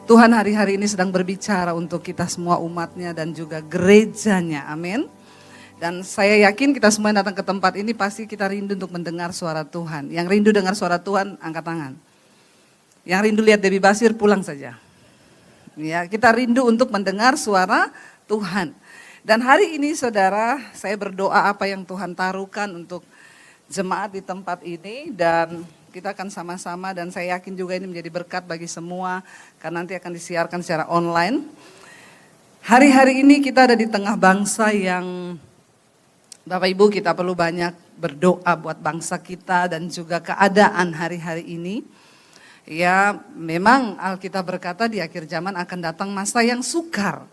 Tuhan hari-hari ini sedang berbicara untuk kita semua umatnya dan juga gerejanya, amin. Dan saya yakin kita semua yang datang ke tempat ini pasti kita rindu untuk mendengar suara Tuhan. Yang rindu dengar suara Tuhan, angkat tangan. Yang rindu lihat Debbie Basir, pulang saja. Ya, kita rindu untuk mendengar suara Tuhan. Dan hari ini saudara, saya berdoa apa yang Tuhan taruhkan untuk jemaat di tempat ini, dan kita akan sama-sama, dan saya yakin juga ini menjadi berkat bagi semua karena nanti akan disiarkan secara online. Hari-hari ini kita ada di tengah bangsa yang Bapak Ibu, kita perlu banyak berdoa buat bangsa kita dan juga keadaan hari-hari ini. Ya, memang Alkitab berkata di akhir zaman akan datang masa yang sukar.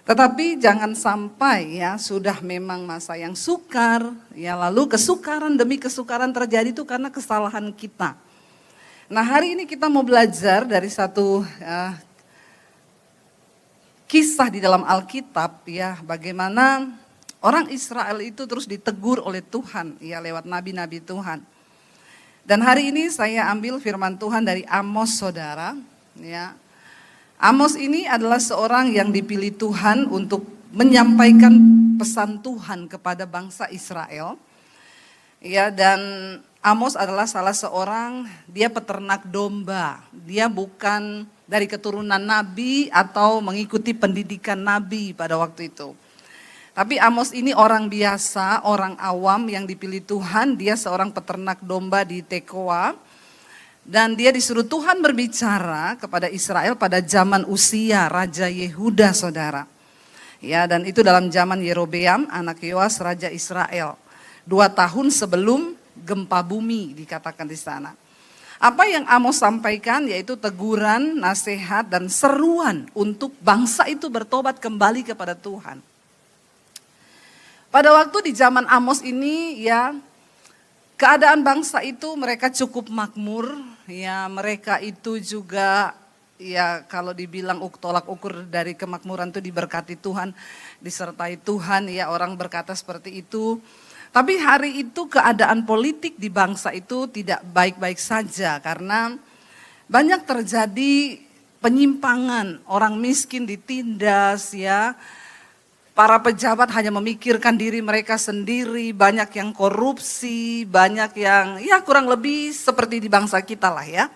Tetapi jangan sampai ya sudah memang masa yang sukar, ya lalu kesukaran demi kesukaran terjadi itu karena kesalahan kita. Nah, hari ini kita mau belajar dari satu kisah di dalam Alkitab, ya, bagaimana orang Israel itu terus ditegur oleh Tuhan, ya, lewat nabi-nabi Tuhan. Dan hari ini saya ambil firman Tuhan dari Amos, saudara, ya. Amos ini adalah seorang yang dipilih Tuhan untuk menyampaikan pesan Tuhan kepada bangsa Israel. Ya, dan Amos adalah salah seorang, dia peternak domba. Dia bukan dari keturunan nabi atau mengikuti pendidikan nabi pada waktu itu. Tapi Amos ini orang biasa, orang awam yang dipilih Tuhan. Dia seorang peternak domba di Tekoa. Dan dia disuruh Tuhan berbicara kepada Israel pada zaman Usia, Raja Yehuda, saudara. Ya, dan itu dalam zaman Yerobeam, anak Yoas, Raja Israel. 2 tahun sebelum gempa bumi dikatakan di sana. Apa yang Amos sampaikan yaitu teguran, nasihat, dan seruan untuk bangsa itu bertobat kembali kepada Tuhan. Pada waktu di zaman Amos ini, ya, keadaan bangsa itu mereka cukup makmur, ya, mereka itu juga, ya, kalau dibilang tolak ukur dari kemakmuran itu diberkati Tuhan, disertai Tuhan, ya, orang berkata seperti itu. Tapi hari itu keadaan politik di bangsa itu tidak baik-baik saja karena banyak terjadi penyimpangan, orang miskin ditindas, ya. Para pejabat hanya memikirkan diri mereka sendiri, banyak yang korupsi, banyak yang ya kurang lebih seperti di bangsa kita lah ya.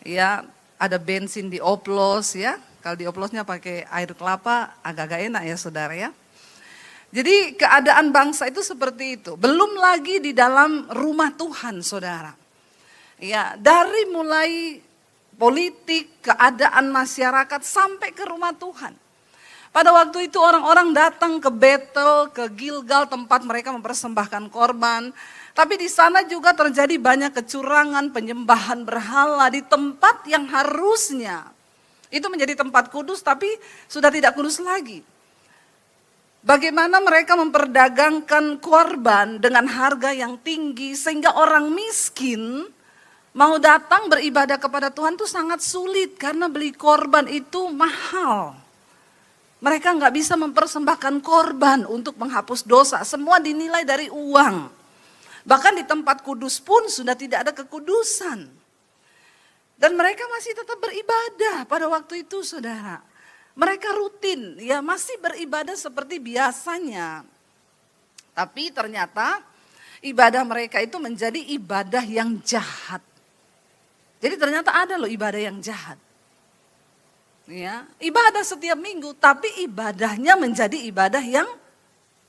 Ya, ada bensin dioplos ya, kalau dioplosnya pakai air kelapa agak-agak enak ya saudara ya. Jadi keadaan bangsa itu seperti itu, belum lagi di dalam rumah Tuhan saudara. Ya, dari mulai politik, keadaan masyarakat sampai ke rumah Tuhan. Pada waktu itu orang-orang datang ke Betel, ke Gilgal, tempat mereka mempersembahkan korban. Tapi di sana juga terjadi banyak kecurangan, penyembahan berhala di tempat yang harusnya itu menjadi tempat kudus tapi sudah tidak kudus lagi. Bagaimana mereka memperdagangkan korban dengan harga yang tinggi sehingga orang miskin mau datang beribadah kepada Tuhan itu sangat sulit karena beli korban itu mahal. Mereka nggak bisa mempersembahkan korban untuk menghapus dosa, semua dinilai dari uang. Bahkan di tempat kudus pun sudah tidak ada kekudusan. Dan mereka masih tetap beribadah pada waktu itu saudara. Mereka rutin, ya masih beribadah seperti biasanya. Tapi ternyata ibadah mereka itu menjadi ibadah yang jahat. Jadi ternyata ada loh ibadah yang jahat. Ya, ibadah setiap minggu, tapi ibadahnya menjadi ibadah yang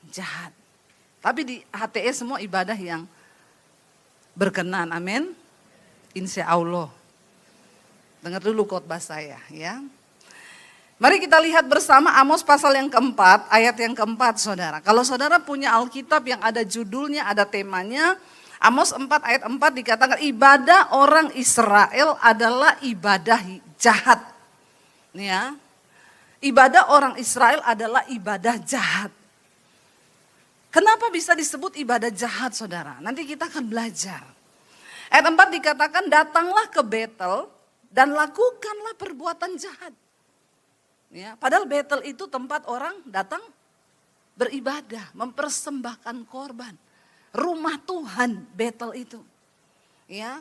jahat. Tapi di HTS semua ibadah yang berkenan, amin. Insya Allah. Dengar dulu khotbah saya, ya. Mari kita lihat bersama Amos pasal yang keempat, ayat yang keempat, saudara. Kalau saudara punya Alkitab yang ada judulnya, ada temanya, Amos 4 ayat 4 dikatakan ibadah orang Israel adalah ibadah jahat. Ya, ibadah orang Israel adalah ibadah jahat. Kenapa bisa disebut ibadah jahat saudara? Nanti kita akan belajar. Ayat 4 dikatakan datanglah ke Betel dan lakukanlah perbuatan jahat. Ya, padahal Betel itu tempat orang datang beribadah, mempersembahkan korban. Rumah Tuhan Betel itu. Ya.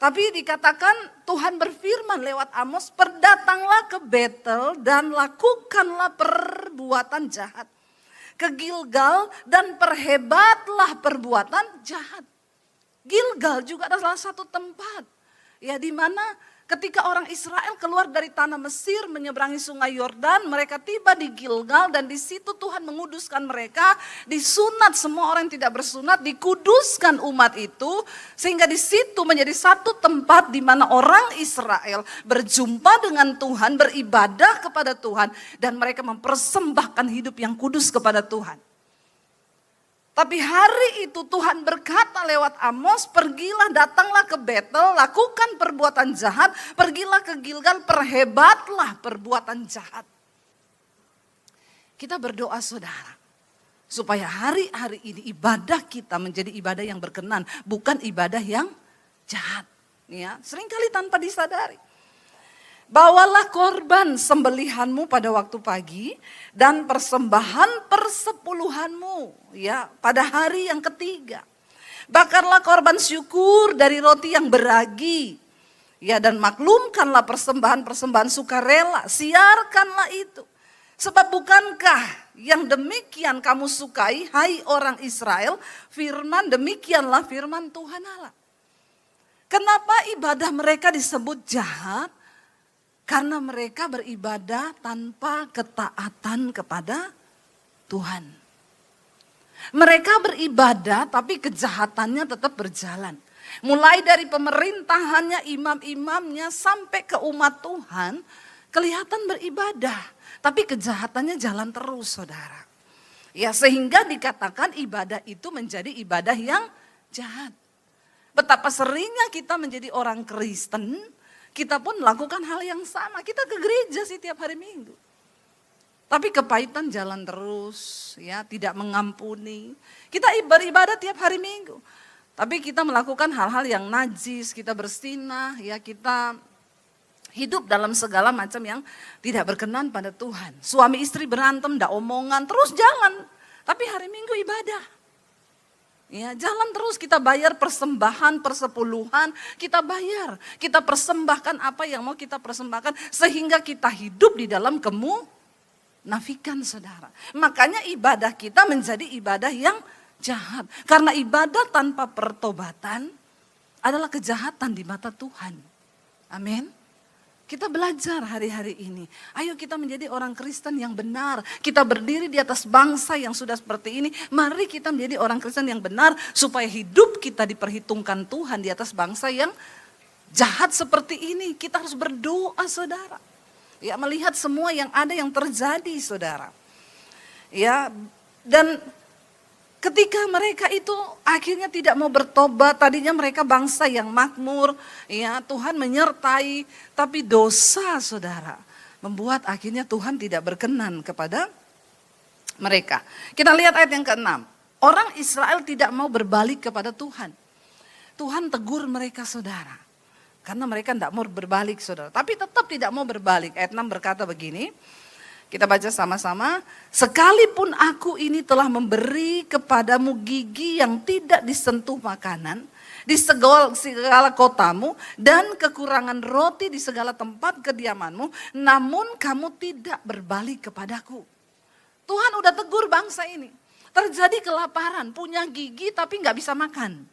Tapi dikatakan Tuhan berfirman lewat Amos, "Berdatanglah ke Betel dan lakukanlah perbuatan jahat. Ke Gilgal dan perhebatlah perbuatan jahat." Gilgal juga adalah salah satu tempat ya di mana ketika orang Israel keluar dari tanah Mesir menyeberangi sungai Yordan, mereka tiba di Gilgal dan di situ Tuhan menguduskan mereka, disunat semua orang yang tidak bersunat, dikuduskan umat itu sehingga di situ menjadi satu tempat di mana orang Israel berjumpa dengan Tuhan, beribadah kepada Tuhan dan mereka mempersembahkan hidup yang kudus kepada Tuhan. Tapi hari itu Tuhan berkata lewat Amos, "Pergilah, datanglah ke Betel, lakukan perbuatan jahat. Pergilah ke Gilgal, perhebatlah perbuatan jahat." Kita berdoa saudara, supaya hari-hari ini ibadah kita menjadi ibadah yang berkenan, bukan ibadah yang jahat. Ya, seringkali tanpa disadari. "Bawalah korban sembelihanmu pada waktu pagi dan persembahan persepuluhanmu ya pada hari yang ketiga. Bakarlah korban syukur dari roti yang beragi ya dan maklumkanlah persembahan-persembahan sukarela, siarkanlah itu. Sebab bukankah yang demikian kamu sukai, hai orang Israel, demikianlah firman Tuhan Allah." Kenapa ibadah mereka disebut jahat? Karena mereka beribadah tanpa ketaatan kepada Tuhan. Mereka beribadah tapi kejahatannya tetap berjalan. Mulai dari pemerintahannya, imam-imamnya sampai ke umat Tuhan kelihatan beribadah. Tapi kejahatannya jalan terus saudara. Ya sehingga dikatakan ibadah itu menjadi ibadah yang jahat. Betapa seringnya kita menjadi orang Kristen, kita pun melakukan hal yang sama. Kita ke gereja sih tiap hari Minggu. Tapi kepahitan jalan terus, ya tidak mengampuni. Kita beribadah tiap hari Minggu. Tapi kita melakukan hal-hal yang najis, kita bersinah, ya kita hidup dalam segala macam yang tidak berkenan pada Tuhan. Suami istri berantem, ndak omongan, terus jalan. Tapi hari Minggu ibadah. Ya, jalan terus kita bayar persembahan, persepuluhan, kita bayar. Kita persembahkan apa yang mau kita persembahkan sehingga kita hidup di dalam kemunafikan saudara. Makanya ibadah kita menjadi ibadah yang jahat. Karena ibadah tanpa pertobatan adalah kejahatan di mata Tuhan. Amin. Kita belajar hari-hari ini. Ayo kita menjadi orang Kristen yang benar. Kita berdiri di atas bangsa yang sudah seperti ini. Mari kita menjadi orang Kristen yang benar. Supaya hidup kita diperhitungkan Tuhan di atas bangsa yang jahat seperti ini. Kita harus berdoa saudara. Ya melihat semua yang ada yang terjadi saudara. Ya dan ketika mereka itu akhirnya tidak mau bertobat, tadinya mereka bangsa yang makmur, ya Tuhan menyertai, tapi dosa saudara membuat akhirnya Tuhan tidak berkenan kepada mereka. Kita lihat ayat yang ke-6, orang Israel tidak mau berbalik kepada Tuhan. Tuhan tegur mereka saudara, karena mereka tidak mau berbalik saudara, tapi tetap tidak mau berbalik. Ayat 6 berkata begini, kita baca sama-sama. "Sekalipun aku ini telah memberi kepadamu gigi yang tidak disentuh makanan di segala kotamu dan kekurangan roti di segala tempat kediamanmu, namun kamu tidak berbalik kepadaku." Tuhan udah tegur bangsa ini. Terjadi kelaparan, punya gigi tapi nggak bisa makan.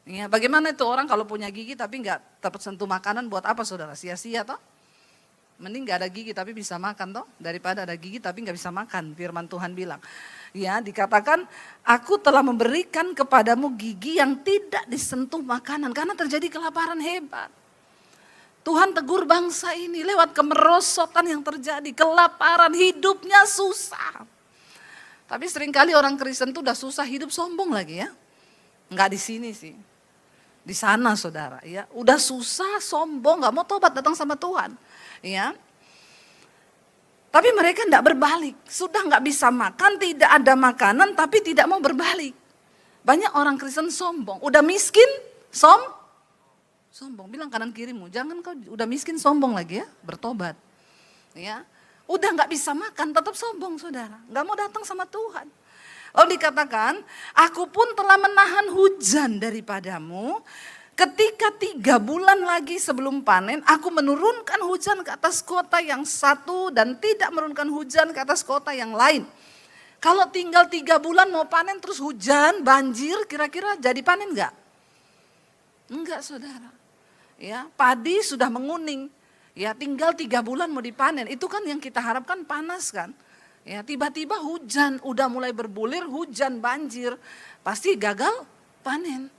Ya, bagaimana itu orang kalau punya gigi tapi nggak dapat sentuh makanan, buat apa saudara? Sia-sia toh? Mending gak ada gigi tapi bisa makan toh, daripada ada gigi tapi gak bisa makan, firman Tuhan bilang. Ya dikatakan, "Aku telah memberikan kepadamu gigi yang tidak disentuh makanan," karena terjadi kelaparan hebat. Tuhan tegur bangsa ini lewat kemerosotan yang terjadi, kelaparan, hidupnya susah. Tapi seringkali orang Kristen tuh udah susah hidup sombong lagi ya. Enggak di sini sih. Di sana saudara ya, udah susah sombong, gak mau tobat datang sama Tuhan. Ya, tapi mereka tidak berbalik, sudah nggak bisa makan, tidak ada makanan, tapi tidak mau berbalik. Banyak orang Kristen sombong, udah miskin, sombong. Bilang kanan kirimu, jangan kau udah miskin sombong lagi ya, bertobat. Ya, udah nggak bisa makan, tetap sombong saudara, nggak mau datang sama Tuhan. Lalu dikatakan, "Aku pun telah menahan hujan daripadamu, Ketika 3 bulan lagi sebelum panen, aku menurunkan hujan ke atas kota yang satu dan tidak menurunkan hujan ke atas kota yang lain. Kalau tinggal 3 bulan mau panen terus hujan, banjir, kira-kira jadi panen enggak? Enggak, saudara. Ya, padi sudah menguning. Ya, tinggal 3 bulan mau dipanen. Itu kan yang kita harapkan, panas kan. Ya, tiba-tiba hujan, udah mulai berbulir, hujan, banjir. Pasti gagal panen.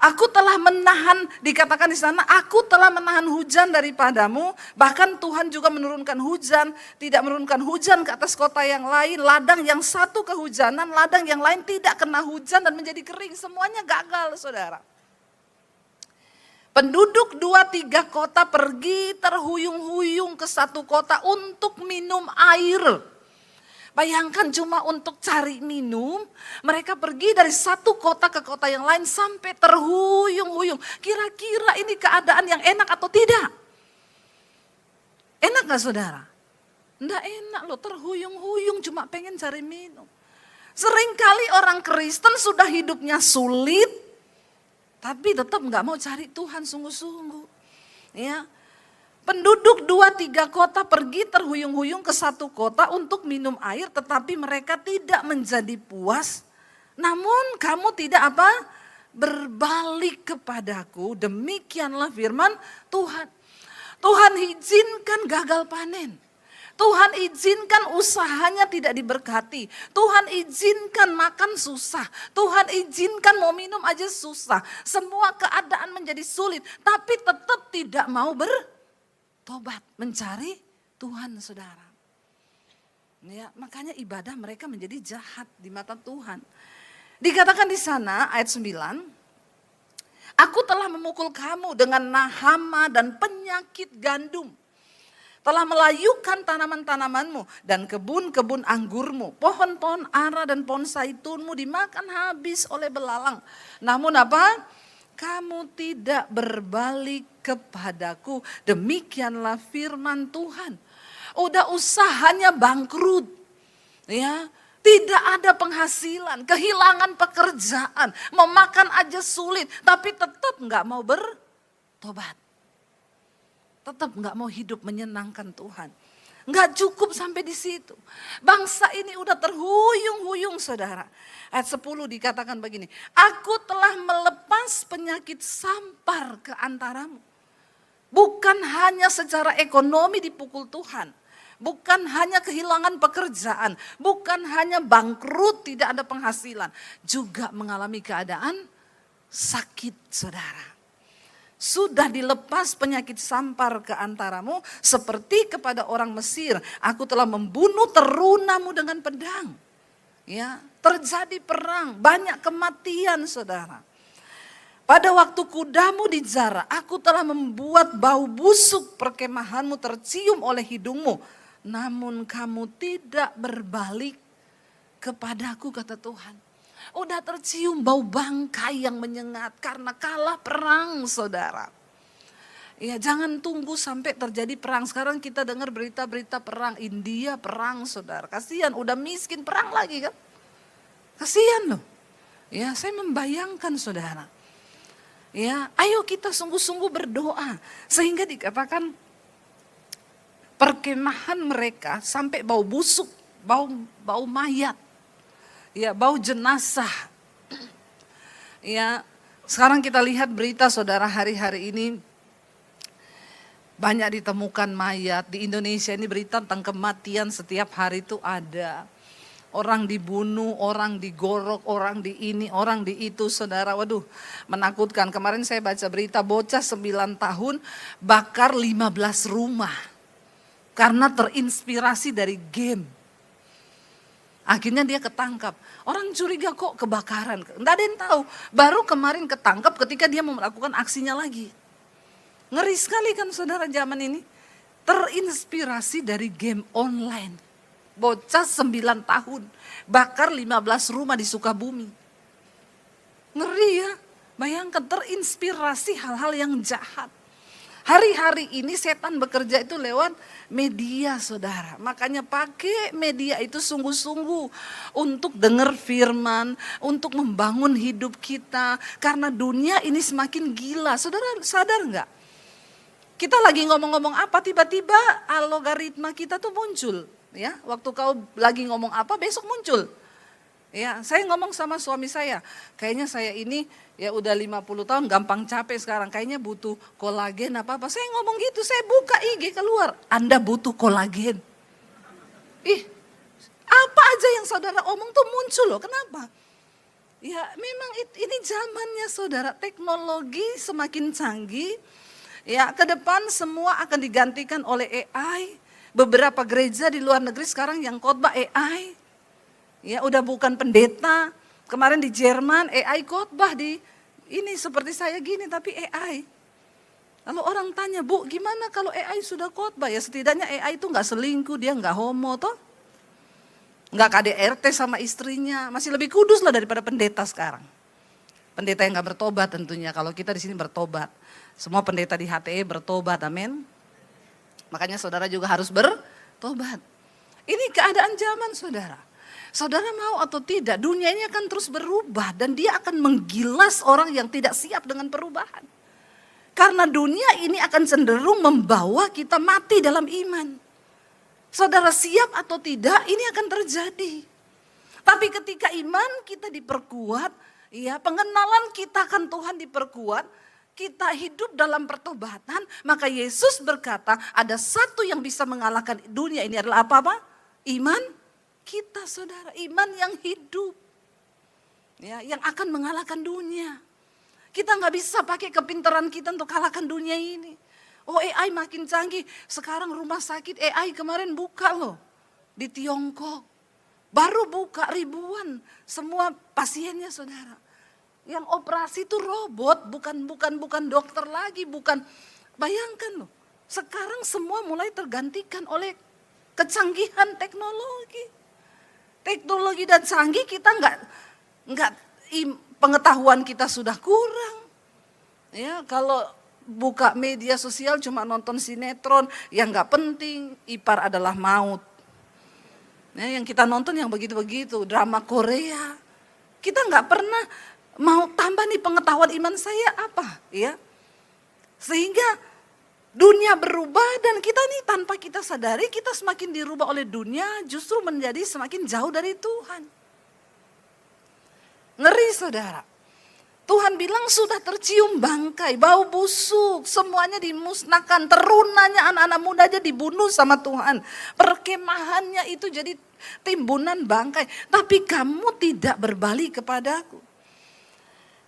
Aku telah menahan, dikatakan di sana, aku telah menahan hujan daripadamu. Bahkan Tuhan juga menurunkan hujan, tidak menurunkan hujan ke atas kota yang lain. Ladang yang satu kehujanan, ladang yang lain tidak kena hujan dan menjadi kering. Semuanya gagal, saudara. Penduduk 2-3 kota pergi terhuyung-huyung ke satu kota untuk minum air. Bayangkan cuma untuk cari minum, mereka pergi dari satu kota ke kota yang lain sampai terhuyung-huyung. Kira-kira ini keadaan yang enak atau tidak? Enak gak, saudara? Enggak enak loh, terhuyung-huyung cuma pengen cari minum. Seringkali orang Kristen sudah hidupnya sulit, tapi tetap gak mau cari Tuhan sungguh-sungguh. Ya. Penduduk 2-3 kota pergi terhuyung-huyung ke satu kota untuk minum air, tetapi mereka tidak menjadi puas. Namun kamu tidak apa? Berbalik kepadaku, demikianlah firman Tuhan. Tuhan izinkan gagal panen. Tuhan izinkan usahanya tidak diberkati. Tuhan izinkan makan susah. Tuhan izinkan mau minum aja susah. Semua keadaan menjadi sulit, tapi tetap tidak mau tobat, mencari Tuhan, saudara. Ya, makanya ibadah mereka menjadi jahat di mata Tuhan. Dikatakan di sana ayat 9, aku telah memukul kamu dengan nahama dan penyakit gandum. Telah melayukan tanaman-tanamanmu dan kebun-kebun anggurmu. Pohon-pohon ara dan pohon zaitunmu dimakan habis oleh belalang. Namun apa? Kamu tidak berbalik kepadaku. Demikianlah firman Tuhan. Udah usahanya bangkrut. Ya, tidak ada penghasilan, kehilangan pekerjaan, mau makan aja sulit, tapi tetap nggak mau bertobat. Tetap nggak mau hidup menyenangkan Tuhan. Nggak cukup sampai di situ. Bangsa ini udah terhuyung-huyung, saudara. Ayat 10 dikatakan begini, aku telah melepas penyakit sampar ke antaramu. Bukan hanya secara ekonomi dipukul Tuhan. Bukan hanya kehilangan pekerjaan. Bukan hanya bangkrut, tidak ada penghasilan. Juga mengalami keadaan sakit, saudara. Sudah dilepas penyakit sampar ke antaramu seperti kepada orang Mesir. Aku telah membunuh terunamu dengan pedang. Ya, terjadi perang, banyak kematian, saudara. Pada waktu kudamu dijara, aku telah membuat bau busuk perkemahanmu tercium oleh hidungmu. Namun kamu tidak berbalik kepadaku, kata Tuhan. Udah tercium bau bangkai yang menyengat karena kalah perang, saudara. Ya, jangan tunggu sampai terjadi perang. Sekarang kita dengar berita-berita perang, India perang, saudara. Kasihan, udah miskin perang lagi kan. Kasihan loh. Ya, saya membayangkan, saudara. Ya, ayo kita sungguh-sungguh berdoa. Sehingga dikatakan perkemahan mereka sampai bau busuk, bau mayat. Ya, bau jenazah. Ya, sekarang kita lihat berita, saudara, hari-hari ini banyak ditemukan mayat. Di Indonesia ini berita tentang kematian setiap hari itu ada. Orang dibunuh, orang digorok, orang di ini, orang di itu, saudara. Waduh, menakutkan. Kemarin saya baca berita bocah 9 tahun bakar 15 rumah. Karena terinspirasi dari game. Akhirnya dia ketangkap. Orang curiga kok kebakaran. Nggak ada yang tahu. Baru kemarin ketangkap ketika dia mau melakukan aksinya lagi. Ngeri sekali kan, saudara, zaman ini. Terinspirasi dari game online. Bocah 9 tahun. Bakar 15 rumah di Sukabumi. Ngeri ya. Bayangkan, terinspirasi hal-hal yang jahat. Hari-hari ini setan bekerja itu lewat media, saudara. Makanya pakai media itu sungguh-sungguh untuk dengar firman, untuk membangun hidup kita. Karena dunia ini semakin gila. Saudara sadar nggak? Kita lagi ngomong-ngomong apa, tiba-tiba algoritma kita tuh muncul. Ya, waktu kau lagi ngomong apa, besok muncul. Ya, saya ngomong sama suami saya, kayaknya saya ini ya udah 50 tahun gampang capek sekarang, kayaknya butuh kolagen apa-apa. Saya ngomong gitu, saya buka IG keluar, Anda butuh kolagen. Ih, apa aja yang saudara omong tuh muncul loh, kenapa? Ya memang ini zamannya saudara, teknologi semakin canggih. Ya, ke depan semua akan digantikan oleh AI. Beberapa gereja di luar negeri sekarang yang khotbah AI. Ya, udah bukan pendeta. Kemarin di Jerman AI khotbah di ini seperti saya gini tapi AI. Lalu orang tanya, "Bu, gimana kalau AI sudah khotbah?" Ya setidaknya AI itu nggak selingkuh, dia nggak homo toh. Nggak KDRT sama istrinya, masih lebih kudus lah daripada pendeta sekarang. Pendeta yang nggak bertobat tentunya, kalau kita di sini bertobat. Semua pendeta di HTE bertobat, amin. Makanya saudara juga harus bertobat. Ini keadaan zaman saudara. Saudara mau atau tidak, dunia ini akan terus berubah dan dia akan menggilas orang yang tidak siap dengan perubahan. Karena dunia ini akan cenderung membawa kita mati dalam iman. Saudara siap atau tidak, ini akan terjadi. Tapi ketika iman kita diperkuat, ya pengenalan kita akan Tuhan diperkuat, kita hidup dalam pertobatan, maka Yesus berkata ada satu yang bisa mengalahkan dunia ini adalah apa-apa? Iman kita saudara, iman yang hidup. Ya, yang akan mengalahkan dunia. Kita nggak bisa pakai kepintaran kita untuk kalahkan dunia ini. Oh AI makin canggih, sekarang rumah sakit AI kemarin buka loh di Tiongkok. Baru buka ribuan semua pasiennya saudara. Yang operasi itu robot, bukan dokter lagi, bukan. Bayangkan loh, sekarang semua mulai tergantikan oleh kecanggihan teknologi. Teknologi dan canggih kita nggak pengetahuan kita sudah kurang. Ya kalau buka media sosial cuma nonton sinetron yang nggak penting, ipar adalah maut. Ya, yang kita nonton yang begitu-begitu, drama Korea. Kita nggak pernah mau tambah nih pengetahuan iman saya apa, ya? Sehingga dunia berubah dan kita nih tanpa kita sadari kita semakin dirubah oleh dunia, justru menjadi semakin jauh dari Tuhan. Ngeri saudara. Tuhan bilang sudah tercium bangkai, bau busuk, semuanya dimusnahkan. Terunanya anak-anak muda aja dibunuh sama Tuhan. Perkemahannya itu jadi timbunan bangkai. Tapi kamu tidak berbalik kepadaku.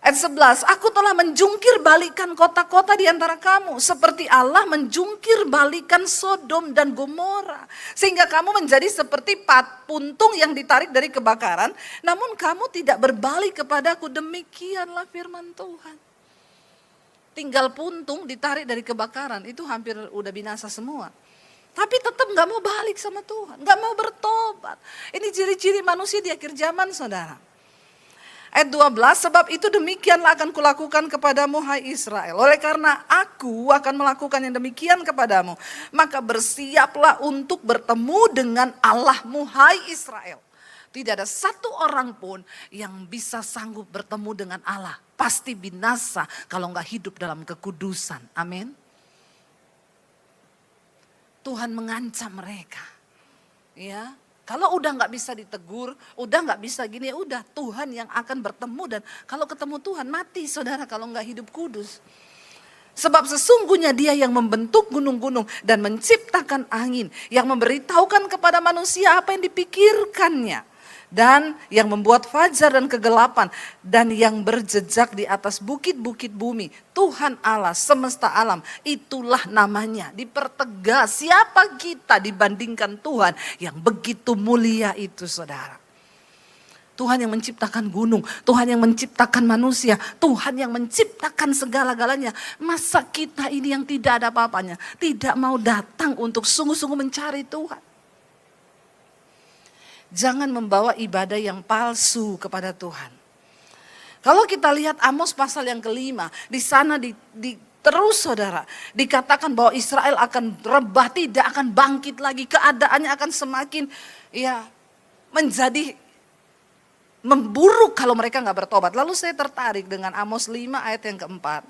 Ayat 11, aku telah menjungkir balikan kota-kota di antara kamu. Seperti Allah menjungkir balikan Sodom dan Gomora. Sehingga kamu menjadi seperti puntung yang ditarik dari kebakaran. Namun kamu tidak berbalik kepadaku. Demikianlah firman Tuhan. Tinggal puntung ditarik dari kebakaran. Itu hampir udah binasa semua. Tapi tetap gak mau balik sama Tuhan. Gak mau bertobat. Ini ciri-ciri manusia di akhir zaman saudara. Ayat 12, sebab itu demikianlah akan kulakukan kepadamu hai Israel. Oleh karena aku akan melakukan yang demikian kepadamu, maka bersiaplah untuk bertemu dengan Allahmu hai Israel. Tidak ada satu orang pun yang bisa sanggup bertemu dengan Allah. Pasti binasa kalau enggak hidup dalam kekudusan. Amin. Tuhan mengancam mereka. Ya. Kalau udah nggak bisa ditegur, udah nggak bisa gini, ya udah Tuhan yang akan bertemu dan kalau ketemu Tuhan mati saudara kalau nggak hidup kudus. Sebab sesungguhnya Dia yang membentuk gunung-gunung dan menciptakan angin, yang memberitahukan kepada manusia apa yang dipikirkannya. Dan yang membuat fajar dan kegelapan dan yang berjejak di atas bukit-bukit bumi. Tuhan Allah semesta alam, itulah namanya. Dipertegas siapa kita dibandingkan Tuhan yang begitu mulia itu saudara. Tuhan yang menciptakan gunung, Tuhan yang menciptakan manusia, Tuhan yang menciptakan segala-galanya. Masa kita ini yang tidak ada apa-apanya, tidak mau datang untuk sungguh-sungguh mencari Tuhan. Jangan membawa ibadah yang palsu kepada Tuhan. Kalau kita lihat Amos pasal yang kelima, di sana Terus saudara, dikatakan bahwa Israel akan rebah, tidak akan bangkit lagi. Keadaannya akan semakin menjadi memburuk kalau mereka nggak bertobat. Lalu saya tertarik dengan Amos 5 ayat yang keempat.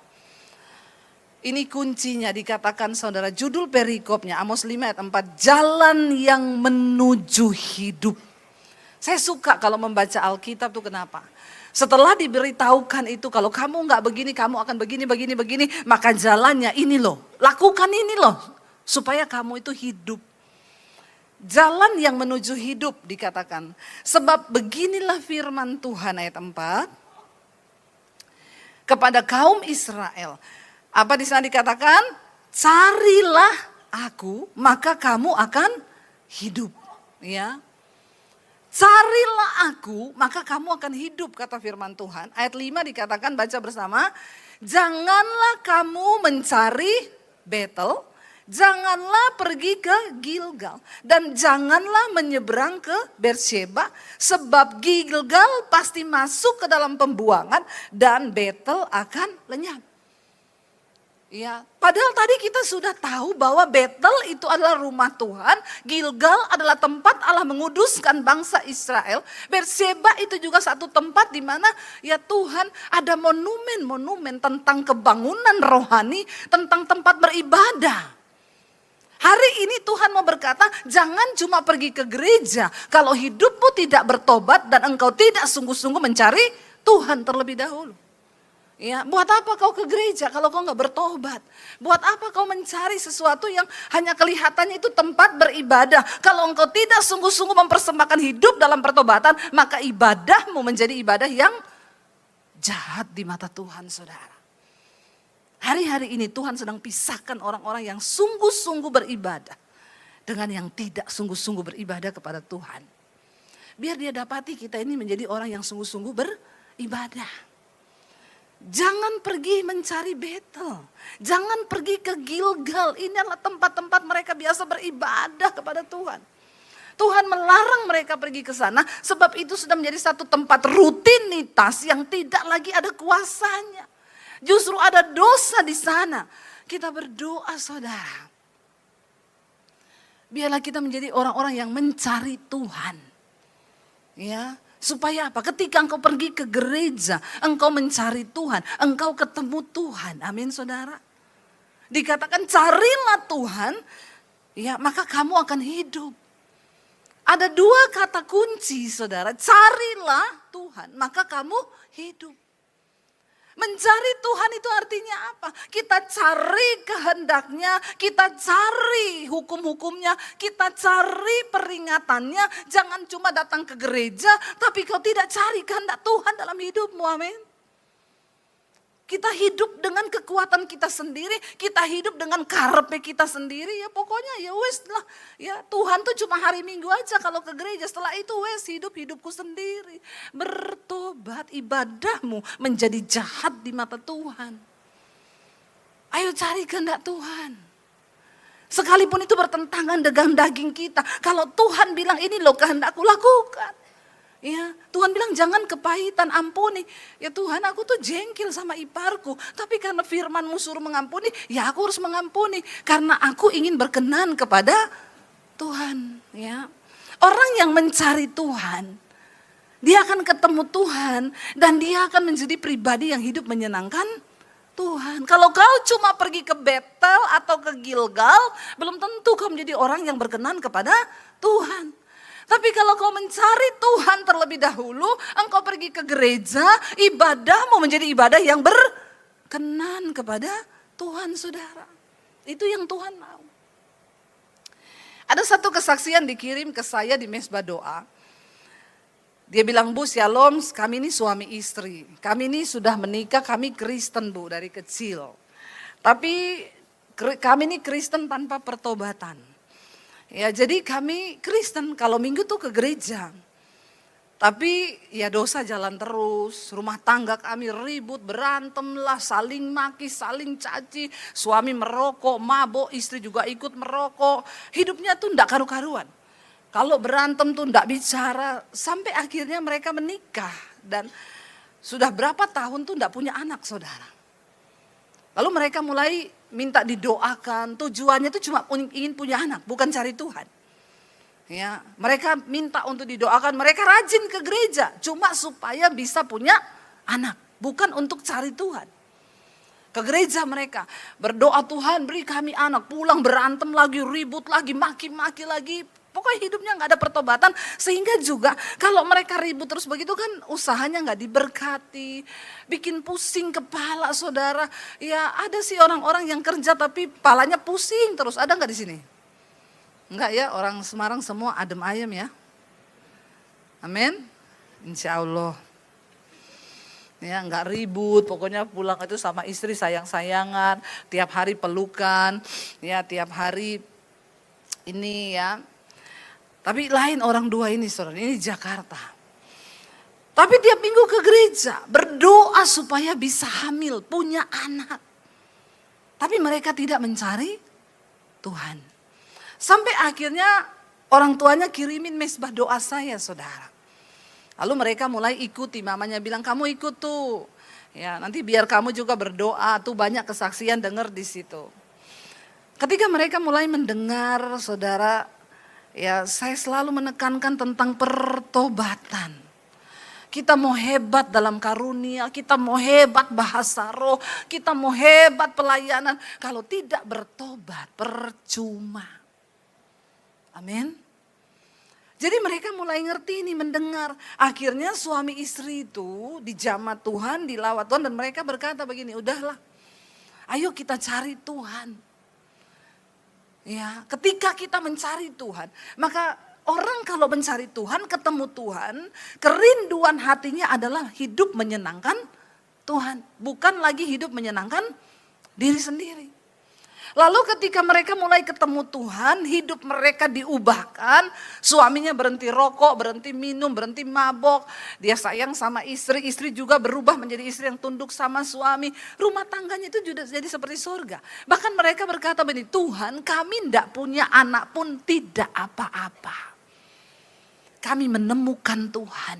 Ini kuncinya, dikatakan saudara, judul perikopnya Amos 5 ayat 4, jalan yang menuju hidup. Saya suka kalau membaca Alkitab tuh kenapa? Setelah diberitahukan itu, kalau kamu nggak begini, kamu akan begini, maka jalannya ini loh, lakukan ini loh, supaya kamu itu hidup. Jalan yang menuju hidup dikatakan. Sebab beginilah firman Tuhan ayat 4, kepada kaum Israel. Apa di sana dikatakan? Carilah aku, maka kamu akan hidup. Ya. Carilah aku, maka kamu akan hidup, kata firman Tuhan. Ayat 5 dikatakan, baca bersama. Janganlah kamu mencari Betel, janganlah pergi ke Gilgal, dan janganlah menyeberang ke Beersheba, sebab Gilgal pasti masuk ke dalam pembuangan dan Betel akan lenyap. Ya, padahal tadi kita sudah tahu bahwa Betel itu adalah rumah Tuhan, Gilgal adalah tempat Allah menguduskan bangsa Israel, Beersheba itu juga satu tempat di mana ya Tuhan ada monumen-monumen tentang kebangunan rohani, tentang tempat beribadah. Hari ini Tuhan mau berkata, jangan cuma pergi ke gereja kalau hidupmu tidak bertobat dan engkau tidak sungguh-sungguh mencari Tuhan terlebih dahulu. Ya, buat apa kau ke gereja kalau kau nggak bertobat? Buat apa kau mencari sesuatu yang hanya kelihatannya itu tempat beribadah? Kalau engkau tidak sungguh-sungguh mempersembahkan hidup dalam pertobatan, maka ibadahmu menjadi ibadah yang jahat di mata Tuhan, saudara. Hari-hari ini Tuhan sedang pisahkan orang-orang yang sungguh-sungguh beribadah dengan yang tidak sungguh-sungguh beribadah kepada Tuhan. Biar dia dapati kita ini menjadi orang yang sungguh-sungguh beribadah. Jangan pergi mencari Betel. Jangan pergi ke Gilgal. Ini adalah tempat-tempat mereka biasa beribadah kepada Tuhan. Tuhan melarang mereka pergi ke sana sebab itu sudah menjadi satu tempat rutinitas yang tidak lagi ada kuasanya. Justru ada dosa di sana. Kita berdoa, saudara. Biarlah kita menjadi orang-orang yang mencari Tuhan. Ya. Supaya apa? Ketika engkau pergi ke gereja, engkau mencari Tuhan, engkau ketemu Tuhan. Amin, saudara. Dikatakan carilah Tuhan, ya maka kamu akan hidup. Ada dua kata kunci, saudara. Carilah Tuhan, maka kamu hidup. Mencari Tuhan itu artinya apa? Kita cari kehendaknya, kita cari hukum-hukumnya, kita cari peringatannya. Jangan cuma datang ke gereja, tapi kau tidak cari kehendak Tuhan dalam hidupmu, amin. Kita hidup dengan kekuatan kita sendiri, kita hidup dengan karepe kita sendiri, ya pokoknya ya wes lah. Ya Tuhan tuh cuma hari Minggu aja kalau ke gereja, setelah itu wes hidupku sendiri. Bertobat, ibadahmu menjadi jahat di mata Tuhan. Ayo cari kehendak Tuhan. Sekalipun itu bertentangan dengan daging kita, kalau Tuhan bilang ini loh kehendakku, lakukan. Ya, Tuhan bilang jangan kepahitan, ampuni. Ya Tuhan, aku tuh jengkel sama iparku, tapi karena firman-Mu suruh mengampuni, ya aku harus mengampuni karena aku ingin berkenan kepada Tuhan, ya. Orang yang mencari Tuhan, dia akan ketemu Tuhan dan dia akan menjadi pribadi yang hidup menyenangkan Tuhan. Kalau kau cuma pergi ke Betel atau ke Gilgal, belum tentu kau menjadi orang yang berkenan kepada Tuhan. Tapi kalau kau mencari Tuhan terlebih dahulu, engkau pergi ke gereja, ibadahmu menjadi ibadah yang berkenan kepada Tuhan, saudara. Itu yang Tuhan mau. Ada satu kesaksian dikirim ke saya di mesbah doa. Dia bilang, Bu, shalom, kami ini suami istri. Kami ini sudah menikah, kami Kristen, Bu, dari kecil. Tapi kami ini Kristen tanpa pertobatan. Ya jadi kami Kristen kalau minggu tuh ke gereja. Tapi ya dosa jalan terus, rumah tangga kami ribut, berantem lah, saling maki, saling caci. Suami merokok, mabok, istri juga ikut merokok. Hidupnya tuh enggak karu-karuan. Kalau berantem tuh enggak bicara, sampai akhirnya mereka menikah. Dan sudah berapa tahun tuh enggak punya anak, saudara. Lalu mereka mulai minta didoakan, tujuannya itu cuma ingin punya anak, bukan cari Tuhan. Ya, mereka minta untuk didoakan, mereka rajin ke gereja, cuma supaya bisa punya anak, bukan untuk cari Tuhan. Ke gereja mereka berdoa, Tuhan beri kami anak, pulang berantem lagi, ribut lagi, maki-maki lagi. Pokoknya hidupnya nggak ada pertobatan, sehingga juga kalau mereka ribut terus begitu kan usahanya nggak diberkati, bikin pusing kepala saudara. Ya ada sih orang-orang yang kerja tapi kepalanya pusing terus, ada nggak di sini? Enggak ya, orang Semarang semua adem ayem ya. Amin, insya Allah. Ya nggak ribut, pokoknya pulang itu sama istri sayang-sayangan, tiap hari pelukan, ya tiap hari ini ya. Tapi lain orang dua ini saudara, ini Jakarta. Tapi tiap minggu ke gereja, berdoa supaya bisa hamil, punya anak. Tapi mereka tidak mencari Tuhan. Sampai akhirnya orang tuanya kirimin mesbah doa saya saudara. Lalu mereka mulai ikuti, mamanya bilang kamu ikut tuh. Ya nanti biar kamu juga berdoa, tuh banyak kesaksian dengar di situ. Ketika mereka mulai mendengar saudara, ya saya selalu menekankan tentang pertobatan. Kita mau hebat dalam karunia, kita mau hebat bahasa roh, kita mau hebat pelayanan. Kalau tidak bertobat, percuma. Amin. Jadi mereka mulai ngerti ini, mendengar. Akhirnya suami istri itu dijamah Tuhan, dilawat Tuhan. Dan mereka berkata begini, udahlah ayo kita cari Tuhan. Ya, ketika kita mencari Tuhan, maka orang kalau mencari Tuhan, ketemu Tuhan, kerinduan hatinya adalah hidup menyenangkan Tuhan, bukan lagi hidup menyenangkan diri sendiri. Lalu ketika mereka mulai ketemu Tuhan, hidup mereka diubahkan, suaminya berhenti rokok, berhenti minum, berhenti mabok, dia sayang sama istri, istri juga berubah menjadi istri yang tunduk sama suami, rumah tangganya itu juga jadi seperti surga. Bahkan mereka berkata begini, Tuhan kami tidak punya anak pun tidak apa-apa. Kami menemukan Tuhan.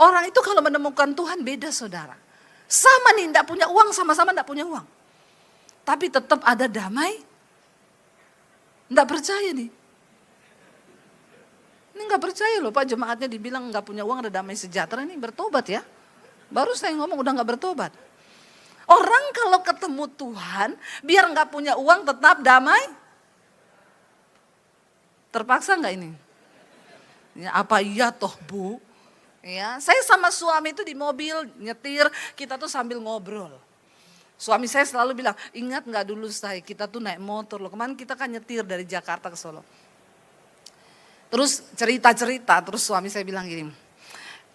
Orang itu kalau menemukan Tuhan beda saudara. Sama nih tidak punya uang, sama-sama tidak punya uang. Tapi tetap ada damai. Tidak percaya nih. Ini nggak percaya loh Pak, jemaatnya dibilang nggak punya uang ada damai sejahtera, ini bertobat ya. Baru saya ngomong udah nggak bertobat. Orang kalau ketemu Tuhan, biar nggak punya uang tetap damai. Terpaksa nggak ini? Ya, apa iya toh Bu? Ya, saya sama suami itu di mobil nyetir, kita tuh sambil ngobrol. Suami saya selalu bilang, ingat nggak dulu saya kita tuh naik motor loh. Kemarin kita kan nyetir dari Jakarta ke Solo. Terus cerita-cerita, terus suami saya bilang gini.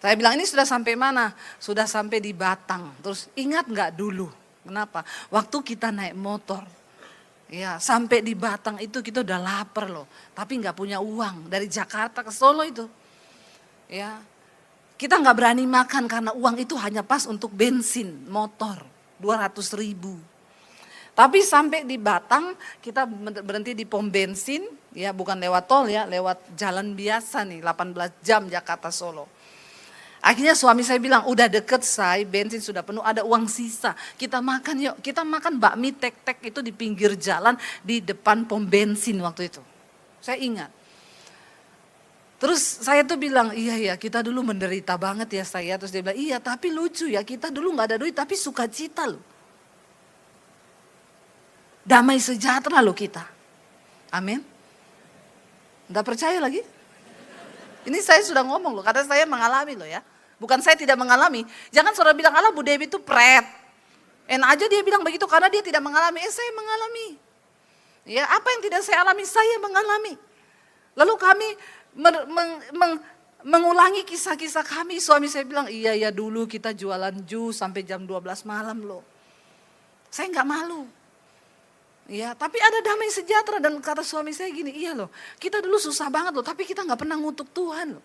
Saya bilang ini sudah sampai mana? Sudah sampai di Batang. Terus ingat nggak dulu? Kenapa? Waktu kita naik motor. Ya, sampai di Batang itu kita udah lapar loh, tapi nggak punya uang dari Jakarta ke Solo itu. Ya, kita nggak berani makan karena uang itu hanya pas untuk bensin motor 200.000. Tapi sampai di Batang kita berhenti di pom bensin, ya bukan lewat tol ya, lewat jalan biasa nih 18 jam Jakarta Solo. Akhirnya suami saya bilang, udah deket say, bensin sudah penuh, ada uang sisa. Kita makan yuk, kita makan bakmi tek-tek itu di pinggir jalan di depan pom bensin waktu itu. Saya ingat. Terus saya tuh bilang, iya kita dulu menderita banget ya saya. Terus dia bilang, iya tapi lucu ya, kita dulu gak ada duit tapi sukacita loh. Damai sejahtera loh kita. Amin. Nggak percaya lagi? Ini saya sudah ngomong loh, karena saya mengalami loh ya. Bukan saya tidak mengalami. Jangan saudara bilang, Allah Bu Dewi itu pret. Enak aja dia bilang begitu karena dia tidak mengalami. Saya mengalami. Ya, apa yang tidak saya alami, saya mengalami. Lalu kami mengulangi kisah-kisah kami. Suami saya bilang, iya dulu kita jualan jus sampai jam 12 malam loh. Saya nggak malu. Ya, tapi ada damai sejahtera dan kata suami saya gini, iya loh, kita dulu susah banget loh, tapi kita nggak pernah ngutuk Tuhan loh.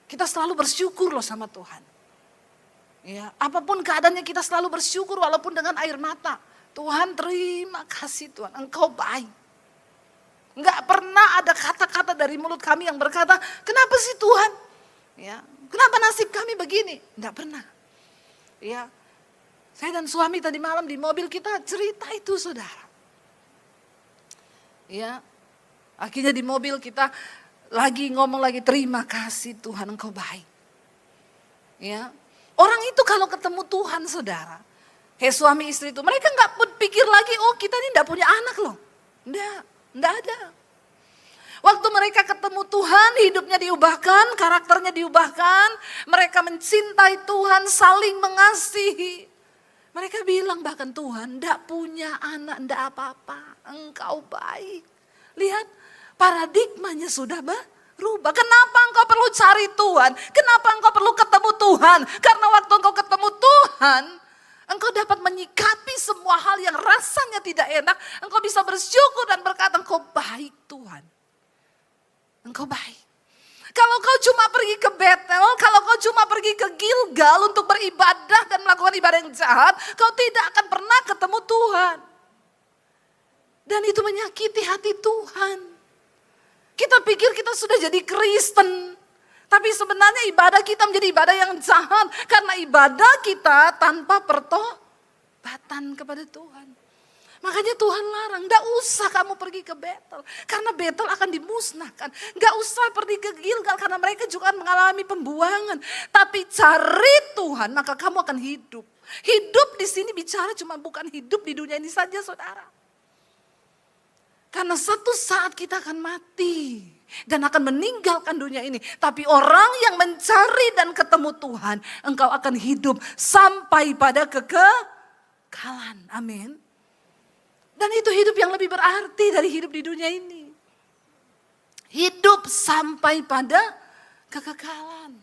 Kita selalu bersyukur loh sama Tuhan. Ya, apapun keadaannya kita selalu bersyukur walaupun dengan air mata. Tuhan terima kasih Tuhan, Engkau baik. Nggak pernah ada kata-kata dari mulut kami yang berkata, kenapa sih Tuhan? Ya, kenapa nasib kami begini? Nggak pernah. Ya. Saya dan suami tadi malam di mobil kita cerita itu saudara. Ya, akhirnya di mobil kita lagi ngomong lagi, terima kasih Tuhan Engkau baik. Ya, orang itu kalau ketemu Tuhan saudara, kayak suami istri itu, mereka nggak pikir lagi, oh kita ini nggak punya anak loh. Nggak ada. Waktu mereka ketemu Tuhan, hidupnya diubahkan, karakternya diubahkan. Mereka mencintai Tuhan, saling mengasihi. Mereka bilang bahkan Tuhan, ndak punya anak, ndak apa-apa, Engkau baik. Lihat, paradigmanya sudah berubah. Kenapa engkau perlu cari Tuhan? Kenapa engkau perlu ketemu Tuhan? Karena waktu engkau ketemu Tuhan, engkau dapat menyikapi semua hal yang rasanya tidak enak. Engkau bisa bersyukur dan berkata, Engkau baik Tuhan. Engkau baik. Kalau kau cuma pergi ke Betel, kalau kau cuma pergi ke Gilgal untuk beribadah dan melakukan ibadah yang jahat, kau tidak akan pernah ketemu Tuhan. Dan itu menyakiti hati Tuhan. Kita pikir kita sudah jadi Kristen, tapi sebenarnya ibadah kita menjadi ibadah yang jahat. Karena ibadah kita tanpa pertobatan kepada Tuhan. Makanya Tuhan larang, gak usah kamu pergi ke Betel. Karena Betel akan dimusnahkan. Gak usah pergi ke Gilgal karena mereka juga akan mengalami pembuangan. Tapi cari Tuhan maka kamu akan hidup. Hidup di sini bicara cuma bukan hidup di dunia ini saja saudara. Karena satu saat kita akan mati. Dan akan meninggalkan dunia ini. Tapi orang yang mencari dan ketemu Tuhan, engkau akan hidup sampai pada kekekalan. Amin. Dan itu hidup yang lebih berarti dari hidup di dunia ini. Hidup sampai pada kekekalan.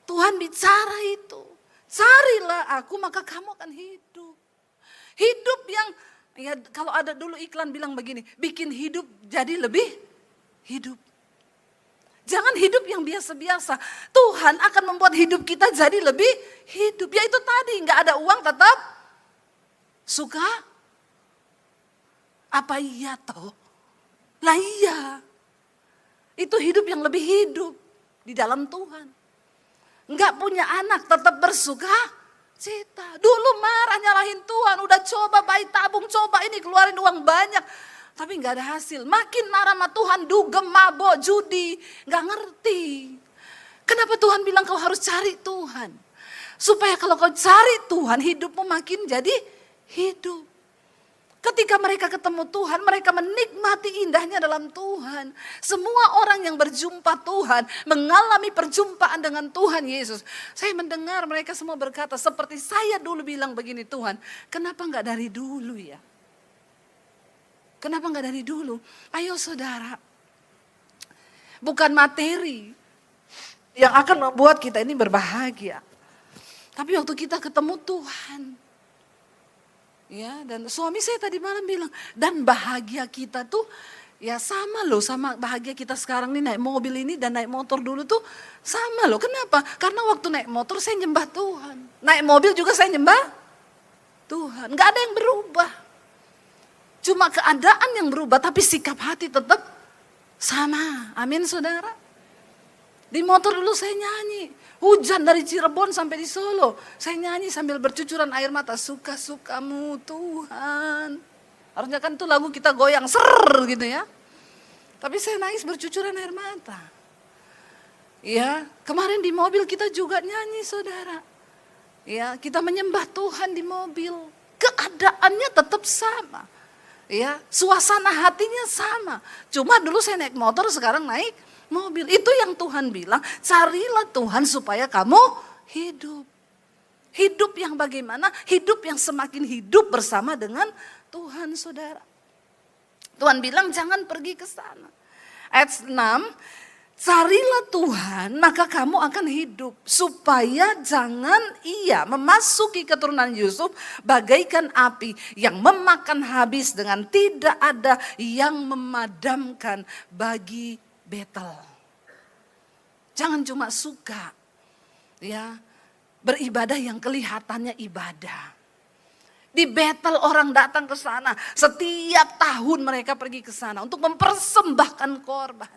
Tuhan bicara itu. Carilah aku maka kamu akan hidup. Hidup yang, ya kalau ada dulu iklan bilang begini, bikin hidup jadi lebih hidup. Jangan hidup yang biasa-biasa. Tuhan akan membuat hidup kita jadi lebih hidup. Ya itu tadi, gak ada uang tetap suka. Apa iya toh? Lah iya. Itu hidup yang lebih hidup di dalam Tuhan. Enggak punya anak tetap bersuka cita. Dulu marah nyalahin Tuhan. Udah coba bayi tabung, coba ini keluarin uang banyak. Tapi enggak ada hasil. Makin marah sama Tuhan, dugem, mabok, judi. Enggak ngerti. Kenapa Tuhan bilang kau harus cari Tuhan? Supaya kalau kau cari Tuhan, hidupmu makin jadi hidup. Ketika mereka ketemu Tuhan, mereka menikmati indahnya dalam Tuhan. Semua orang yang berjumpa Tuhan, mengalami perjumpaan dengan Tuhan Yesus. Saya mendengar mereka semua berkata, seperti saya dulu bilang begini, Tuhan, kenapa enggak dari dulu ya? Kenapa enggak dari dulu? Ayo saudara, bukan materi yang akan membuat kita ini berbahagia. Tapi waktu kita ketemu Tuhan, ya, dan suami saya tadi malam bilang, dan bahagia kita tuh ya sama loh sama bahagia kita sekarang nih naik mobil ini dan naik motor dulu tuh sama loh. Kenapa? Karena waktu naik motor saya nyembah Tuhan. Naik mobil juga saya nyembah Tuhan. Gak ada yang berubah. Cuma keadaan yang berubah tapi sikap hati tetap sama. Amin saudara. Di motor dulu saya nyanyi. Hujan dari Cirebon sampai di Solo. Saya nyanyi sambil bercucuran air mata. Suka-sukamu Tuhan. Harusnya kan tuh lagu kita goyang ser gitu ya. Tapi saya nangis bercucuran air mata. Ya, kemarin di mobil kita juga nyanyi saudara. Ya, kita menyembah Tuhan di mobil. Keadaannya tetap sama. Ya, suasana hatinya sama. Cuma dulu saya naik motor, sekarang naik mobil. Itu yang Tuhan bilang, carilah Tuhan supaya kamu hidup. Hidup yang bagaimana? Hidup yang semakin hidup bersama dengan Tuhan saudara. Tuhan bilang jangan pergi ke sana. Ayat 6, carilah Tuhan maka kamu akan hidup. Supaya jangan ia memasuki keturunan Yusuf bagaikan api yang memakan habis dengan tidak ada yang memadamkan bagi Betel. Jangan cuma suka ya beribadah yang kelihatannya ibadah. Di Betel orang datang ke sana, setiap tahun mereka pergi ke sana untuk mempersembahkan korban.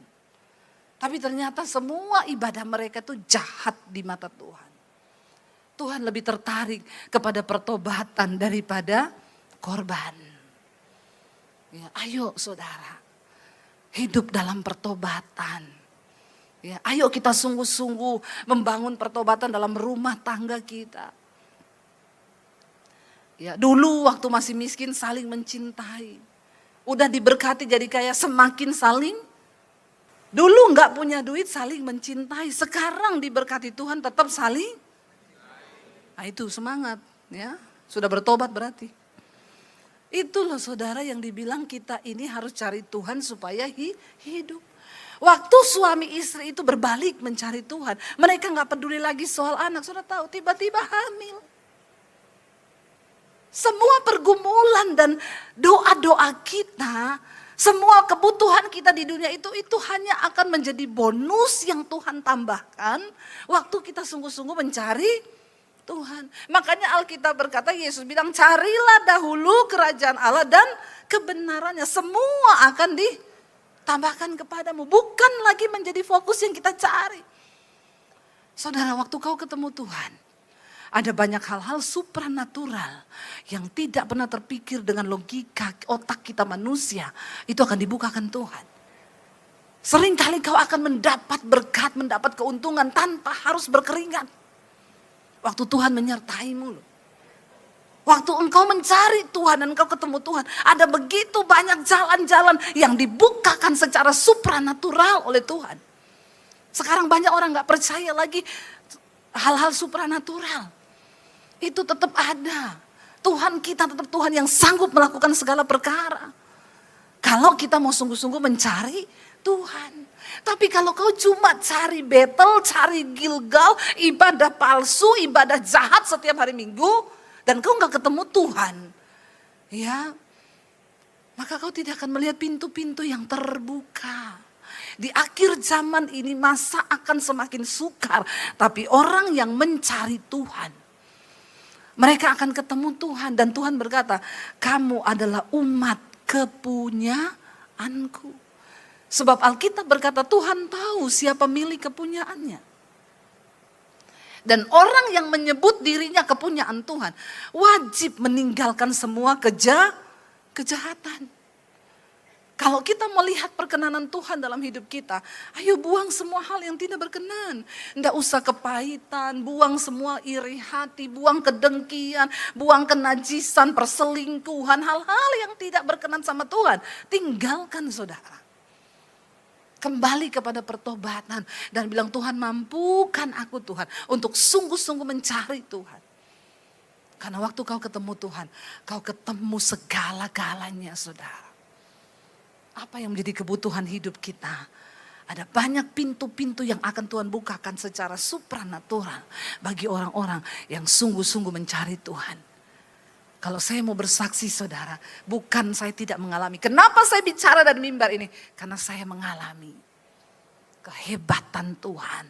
Tapi ternyata semua ibadah mereka itu jahat di mata Tuhan. Tuhan lebih tertarik kepada pertobatan daripada korban. Ya, ayo saudara, hidup dalam pertobatan. Ya, ayo kita sungguh-sungguh membangun pertobatan dalam rumah tangga kita. Ya, dulu waktu masih miskin saling mencintai. Udah diberkati jadi kaya semakin saling. Dulu nggak punya duit saling mencintai. Sekarang diberkati Tuhan tetap saling. Nah itu semangat ya. Sudah bertobat berarti. Itu loh saudara yang dibilang kita ini harus cari Tuhan supaya hidup. Waktu suami istri itu berbalik mencari Tuhan. Mereka nggak peduli lagi soal anak. Saudara tahu tiba-tiba hamil. Semua pergumulan dan doa-doa kita, semua kebutuhan kita di dunia itu hanya akan menjadi bonus yang Tuhan tambahkan waktu kita sungguh-sungguh mencari Tuhan. Makanya Alkitab berkata, Yesus bilang carilah dahulu kerajaan Allah dan kebenarannya. Semua akan ditambahkan kepadamu. Bukan lagi menjadi fokus yang kita cari. Saudara, waktu kau ketemu Tuhan, ada banyak hal-hal supranatural yang tidak pernah terpikir dengan logika otak kita manusia. Itu akan dibukakan Tuhan. Seringkali kau akan mendapat berkat, mendapat keuntungan tanpa harus berkeringat. Waktu Tuhan menyertaimu loh. Waktu engkau mencari Tuhan dan engkau ketemu Tuhan. Ada begitu banyak jalan-jalan yang dibukakan secara supranatural oleh Tuhan. Sekarang banyak orang gak percaya lagi hal-hal supranatural. Itu tetap ada. Tuhan kita tetap Tuhan yang sanggup melakukan segala perkara. Kalau kita mau sungguh-sungguh mencari Tuhan. Tapi kalau kau cuma cari Betel, cari Gilgal, ibadah palsu, ibadah jahat setiap hari Minggu, dan kau gak ketemu Tuhan, ya, maka kau tidak akan melihat pintu-pintu yang terbuka. Di akhir zaman ini masa akan semakin sukar, tapi orang yang mencari Tuhan, mereka akan ketemu Tuhan dan Tuhan berkata, kamu adalah umat kepunyaanku. Sebab Alkitab berkata Tuhan tahu siapa milik kepunyaannya. Dan orang yang menyebut dirinya kepunyaan Tuhan wajib meninggalkan semua kejahatan. Kalau kita melihat perkenanan Tuhan dalam hidup kita, ayo buang semua hal yang tidak berkenan. Tidak usah kepahitan, buang semua iri hati, buang kedengkian, buang kenajisan, perselingkuhan, hal-hal yang tidak berkenan sama Tuhan. Tinggalkan saudara. Kembali kepada pertobatan dan bilang Tuhan mampukan aku Tuhan untuk sungguh-sungguh mencari Tuhan. Karena waktu kau ketemu Tuhan, kau ketemu segala-galanya saudara. Apa yang menjadi kebutuhan hidup kita? Ada banyak pintu-pintu yang akan Tuhan bukakan secara supranatural bagi orang-orang yang sungguh-sungguh mencari Tuhan. Kalau saya mau bersaksi saudara, bukan saya tidak mengalami. Kenapa saya bicara dari mimbar ini? Karena saya mengalami kehebatan Tuhan.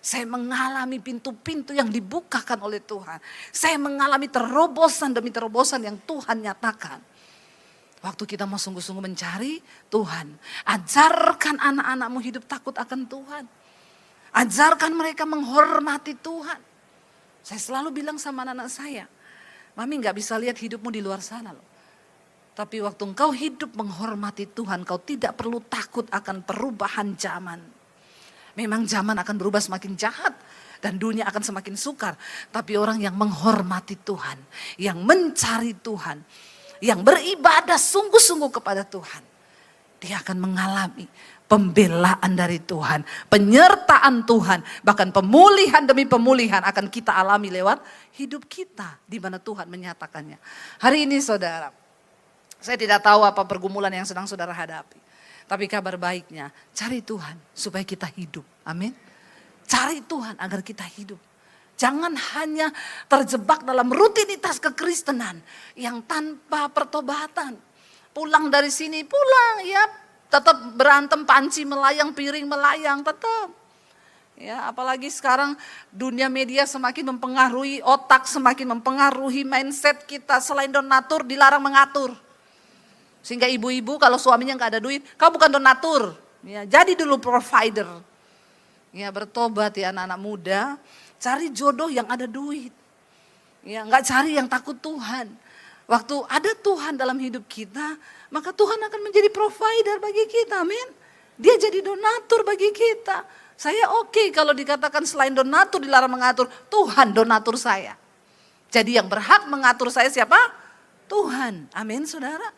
Saya mengalami pintu-pintu yang dibukakan oleh Tuhan. Saya mengalami terobosan demi terobosan yang Tuhan nyatakan. Waktu kita mau sungguh-sungguh mencari Tuhan. Ajarkan anak-anakmu hidup takut akan Tuhan. Ajarkan mereka menghormati Tuhan. Saya selalu bilang sama anak-anak saya, Mami gak bisa lihat hidupmu di luar sana loh. Tapi waktu engkau hidup menghormati Tuhan, kau tidak perlu takut akan perubahan zaman. Memang zaman akan berubah semakin jahat. Dan dunia akan semakin sukar. Tapi orang yang menghormati Tuhan, yang mencari Tuhan, yang beribadah sungguh-sungguh kepada Tuhan, dia akan mengalami pembelaan dari Tuhan, penyertaan Tuhan, bahkan pemulihan demi pemulihan akan kita alami lewat hidup kita di mana Tuhan menyatakannya. Hari ini saudara, saya tidak tahu apa pergumulan yang sedang saudara hadapi, tapi kabar baiknya cari Tuhan supaya kita hidup. Amin. Cari Tuhan agar kita hidup. Jangan hanya terjebak dalam rutinitas kekristenan yang tanpa pertobatan. Pulang dari sini, pulang ya tetap berantem, panci melayang, piring melayang, tetap. Ya, apalagi sekarang dunia media semakin mempengaruhi otak, semakin mempengaruhi mindset kita. Selain donatur, dilarang mengatur. Sehingga ibu-ibu kalau suaminya nggak ada duit, kau bukan donatur. Ya, jadi dulu provider. Ya, bertobat ya anak-anak muda. cari jodoh yang ada duit. Ya, nggak cari yang takut Tuhan. Waktu ada Tuhan dalam hidup kita, maka Tuhan akan menjadi provider bagi kita, amin. Dia jadi donatur bagi kita. Saya oke kalau dikatakan selain donatur dilarang mengatur, Tuhan donatur saya. Jadi yang berhak mengatur saya siapa? Tuhan, amin saudara.